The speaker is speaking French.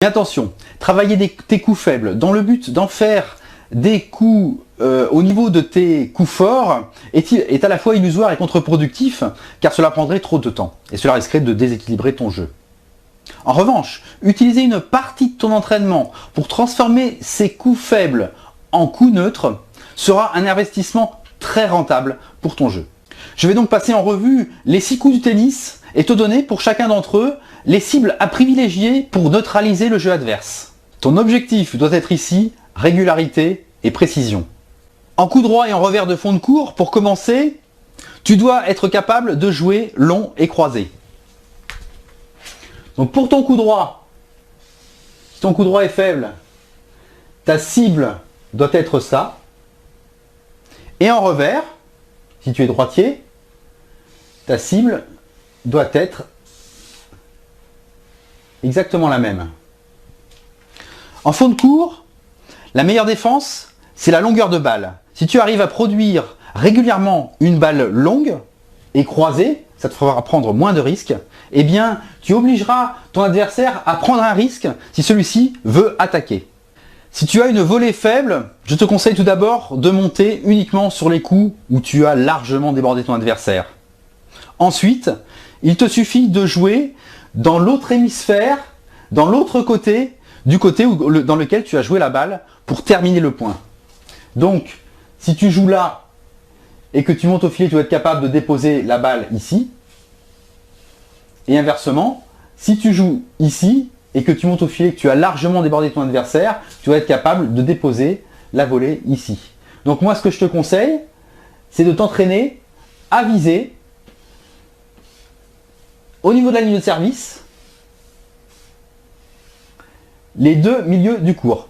Mais attention, travailler tes coups faibles dans le but d'en faire des coups au niveau de tes coups forts est à la fois illusoire et contre-productif, car cela prendrait trop de temps et cela risquerait de déséquilibrer ton jeu. En revanche, utiliser une partie de ton entraînement pour transformer ces coups faibles en coups neutres sera un investissement très rentable pour ton jeu. Je vais donc passer en revue les 6 coups du tennis et te donner pour chacun d'entre eux les cibles à privilégier pour neutraliser le jeu adverse. Ton objectif doit être ici régularité et précision. En coup droit et en revers de fond de court, pour commencer, tu dois être capable de jouer long et croisé. Donc pour ton coup droit, si ton coup droit est faible, ta cible doit être ça. Et en revers, si tu es droitier, ta cible doit être exactement la même. En fond de court, la meilleure défense, c'est la longueur de balle. Si tu arrives à produire régulièrement une balle longue et croisée, ça te fera prendre moins de risques, eh bien, tu obligeras ton adversaire à prendre un risque si celui-ci veut attaquer. Si tu as une volée faible, je te conseille tout d'abord de monter uniquement sur les coups où tu as largement débordé ton adversaire. Ensuite, il te suffit de jouer dans l'autre hémisphère, dans l'autre côté, du côté dans lequel tu as joué la balle pour terminer le point. Donc, si tu joues là et que tu montes au filet, tu vas être capable de déposer la balle ici. Et inversement, si tu joues ici et que tu montes au filet, que tu as largement débordé ton adversaire, tu vas être capable de déposer la volée ici. Donc moi, ce que je te conseille, c'est de t'entraîner à viser au niveau de la ligne de service les 2 milieux du court.